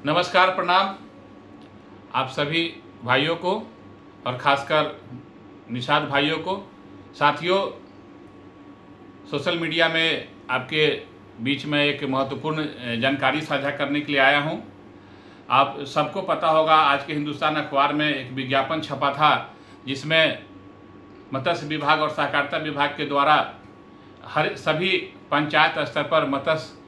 नमस्कार, प्रणाम आप सभी भाइयों को और ख़ासकर निषाद भाइयों को। साथियों, सोशल मीडिया में आपके बीच में एक महत्वपूर्ण जानकारी साझा करने के लिए आया हूं। आप सबको पता होगा, आज के हिंदुस्तान अखबार में एक विज्ञापन छपा था जिसमें मत्स्य विभाग और सहकारिता विभाग के द्वारा सभी पंचायत स्तर पर मत्स्य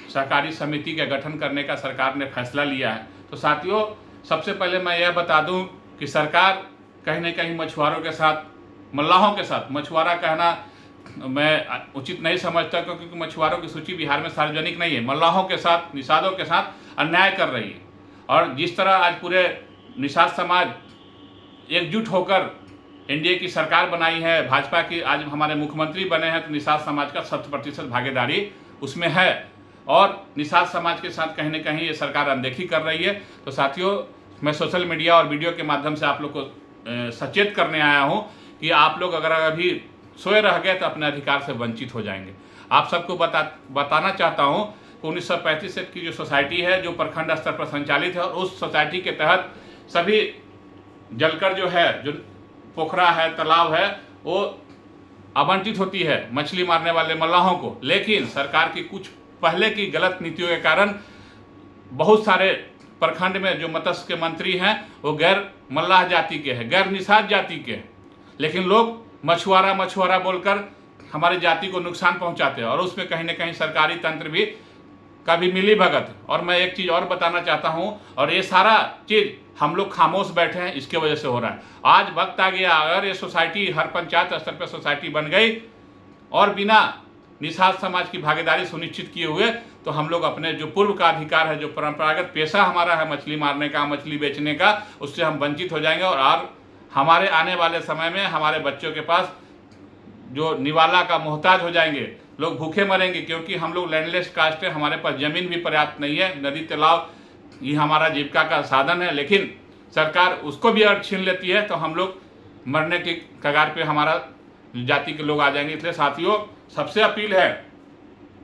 सहकारी समिति का गठन करने का सरकार ने फैसला लिया है। तो साथियों, सबसे पहले मैं यह बता दूं कि सरकार कहीं न कहीं मछुआरों के साथ, मल्लाहों के साथ, मछुआरा कहना मैं उचित नहीं समझता क्योंकि मछुआरों की सूची बिहार में सार्वजनिक नहीं है। मल्लाहों के साथ, निषादों के साथ अन्याय कर रही है। और जिस तरह आज पूरे निषाद समाज एकजुट होकर एनडीए की सरकार बनाई है, भाजपा की आज हमारे मुख्यमंत्री बने हैं, तो निषाद समाज का 100% भागीदारी उसमें है और निषाद समाज के साथ कहीं न कहीं ये सरकार अनदेखी कर रही है। तो साथियों, मैं सोशल मीडिया और वीडियो के माध्यम से आप लोग को सचेत करने आया हूं कि आप लोग अगर अभी सोए रह गए तो अपने अधिकार से वंचित हो जाएंगे। आप सबको बताना चाहता हूं कि 1935 की जो सोसाइटी है, जो प्रखंड स्तर पर संचालित है, और उस सोसाइटी के तहत सभी जलकर जो है, जो पोखरा है, तालाब है, वो आवंटित होती है मछली मारने वाले मल्लाहों को। लेकिन सरकार की कुछ पहले की गलत नीतियों के कारण बहुत सारे प्रखंड में जो मत्स्य के मंत्री हैं वो गैर मल्लाह जाति के हैं, गैर निषाद जाति के हैं, लेकिन लोग मछुआरा मछुआरा बोलकर हमारी जाति को नुकसान पहुंचाते हैं और उसमें कहीं ना कहीं सरकारी तंत्र भी का भी मिली भगत। और मैं एक चीज़ और बताना चाहता हूं, और ये सारा चीज़ हम लोग खामोश बैठे हैं, इसके वजह से हो रहा है। आज वक्त आ गया, अगर ये सोसाइटी हर पंचायत स्तर पर सोसाइटी बन गई और बिना निषाद समाज की भागीदारी सुनिश्चित किए हुए, तो हम लोग अपने जो पूर्व का अधिकार है, जो परंपरागत पेशा हमारा है मछली मारने का, मछली बेचने का, उससे हम वंचित हो जाएंगे। और हमारे आने वाले समय में हमारे बच्चों के पास जो निवाला का मोहताज हो जाएंगे, लोग भूखे मरेंगे, क्योंकि हम लोग लैंडलेस कास्ट है, हमारे पास ज़मीन भी पर्याप्त नहीं है। नदी तालाब ये हमारा जीविका का साधन है, लेकिन सरकार उसको भी अगर छीन लेती है तो हम लोग मरने की कगार पे हमारा जाति के लोग आ जाएंगे। इसलिए साथियों, सबसे अपील है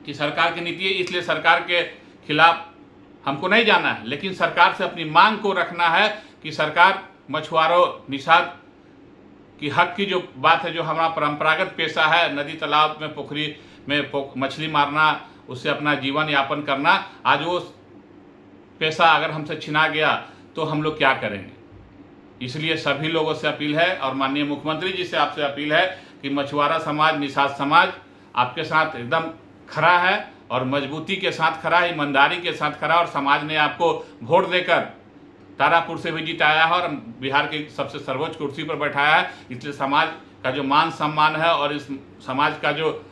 कि सरकार की नीति है, इसलिए सरकार के खिलाफ हमको नहीं जाना है, लेकिन सरकार से अपनी मांग को रखना है कि सरकार मछुआरों, निषाद की हक की जो बात है, जो हमारा परंपरागत पेशा है, नदी तालाब में, पोखरी में मछली मारना, उससे अपना जीवन यापन करना, आज वो पेशा अगर हमसे छिना गया तो हम लोग क्या करेंगे। इसलिए सभी लोगों से अपील है और माननीय मुख्यमंत्री जी से आपसे अपील है कि मछुआरा समाज, निषाद समाज आपके साथ एकदम खड़ा है और मजबूती के साथ खड़ा है, ईमानदारी के साथ खड़ा है। और समाज ने आपको वोट देकर तारापुर से भी जिताया है और बिहार की सबसे सर्वोच्च कुर्सी पर बैठाया है। इसलिए समाज का जो मान सम्मान है और इस समाज का जो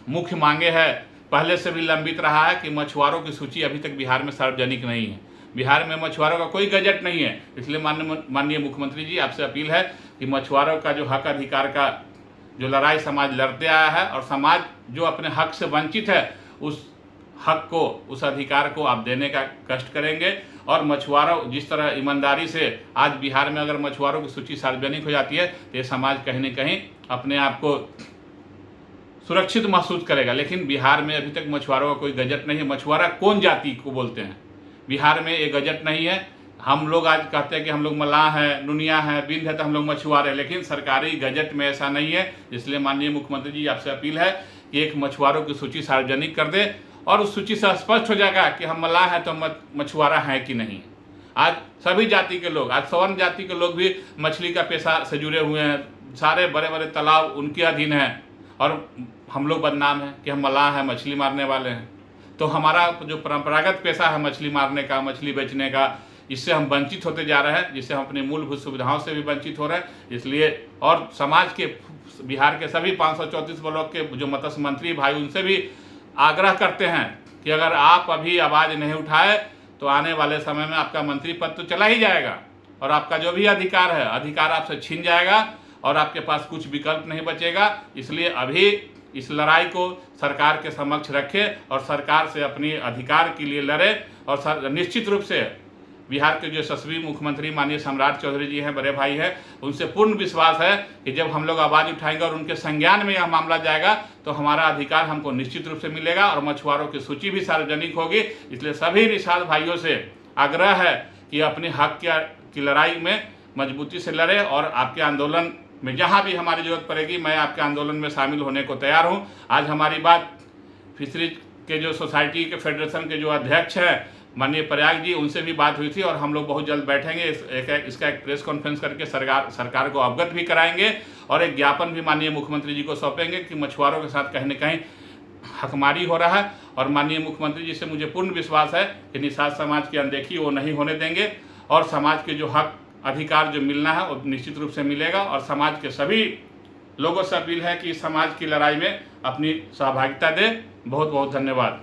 मुख्य मांगे है, पहले से भी लंबित रहा है कि मछुआरों की सूची अभी तक बिहार में सार्वजनिक नहीं है। बिहार में मछुआरों का कोई गजट नहीं है। इसलिए माननीय मुख्यमंत्री जी, आपसे अपील है कि मछुआरों का जो हक अधिकार का जो लड़ाई समाज लड़ते आया है, और समाज जो अपने हक से वंचित है, उस हक को, उस अधिकार को आप देने का कष्ट करेंगे। और मछुआरों जिस तरह ईमानदारी से आज बिहार में अगर मछुआरों की सूची सार्वजनिक हो जाती है तो ये समाज कहीं न कहीं अपने आप को सुरक्षित महसूस करेगा। लेकिन बिहार में अभी तक मछुआरों का कोई गजट नहीं है। मछुआरा कौन जाति को बोलते हैं, बिहार में ये गजट नहीं है। हम लोग आज कहते हैं कि हम लोग मल्लाह हैं, नुनिया हैं, बिंद है, तो हम लोग मछुआरे हैं, लेकिन सरकारी गजट में ऐसा नहीं है। इसलिए माननीय मुख्यमंत्री जी, आपसे अपील है कि एक मछुआरों की सूची सार्वजनिक कर दे और उस सूची से स्पष्ट हो जाएगा कि हम मल्लाह हैं तो मछुआरा हैं कि नहीं। आज सभी जाति के लोग, आज सवर्ण जाति के लोग भी मछली का पेशा से जुड़े हुए हैं। सारे बड़े बड़े तालाब उनके अधीन हैं और हम लोग बदनाम हैं कि हम मल्लाह हैं, मछली मारने वाले हैं। तो हमारा जो परंपरागत पेशा है मछली मारने का, मछली बेचने का, इससे हम वंचित होते जा रहे हैं, जिससे हम अपनी मूलभूत सुविधाओं से भी वंचित हो रहे हैं। इसलिए और समाज के, बिहार के सभी 534 ब्लॉक के जो मत्स्य मंत्री भाई, उनसे भी आग्रह करते हैं कि अगर आप अभी आवाज़ नहीं उठाए तो आने वाले समय में आपका मंत्री पद तो चला ही जाएगा और आपका जो भी अधिकार है, अधिकार आपसे छीन जाएगा और आपके पास कुछ विकल्प नहीं बचेगा। इसलिए अभी इस लड़ाई को सरकार के समक्ष रखे और सरकार से अपनी अधिकार के लिए लड़े। और निश्चित रूप से बिहार के जो यशस्वी मुख्यमंत्री माननीय सम्राट चौधरी जी हैं, बड़े भाई हैं, उनसे पूर्ण विश्वास है कि जब हम लोग आवाज़ उठाएंगे और उनके संज्ञान में यह मामला जाएगा तो हमारा अधिकार हमको निश्चित रूप से मिलेगा और मछुआरों की सूची भी सार्वजनिक होगी। इसलिए सभी निषाद भाइयों से आग्रह है कि अपने हक की लड़ाई में मजबूती से लड़े और आपके आंदोलन में जहाँ भी हमारी ज़रूरत पड़ेगी मैं आपके आंदोलन में शामिल होने को तैयार हूँ। आज हमारी बात फिशरीज के जो सोसाइटी के फेडरेशन के जो अध्यक्ष हैं माननीय प्रयाग जी, उनसे भी बात हुई थी और हम लोग बहुत जल्द बैठेंगे, इसका एक प्रेस कॉन्फ्रेंस करके सरकार को अवगत भी कराएंगे और एक ज्ञापन भी माननीय मुख्यमंत्री जी को सौंपेंगे कि मछुआरों के साथ कहीं न कहीं हकमारी हो रहा है। और माननीय मुख्यमंत्री जी से मुझे पूर्ण विश्वास है कि निषाद समाज की अनदेखी वो नहीं होने देंगे और समाज के जो हक अधिकार जो मिलना है वो निश्चित रूप से मिलेगा। और समाज के सभी लोगों से अपील है कि समाज की लड़ाई में अपनी सहभागिता दें। बहुत बहुत धन्यवाद।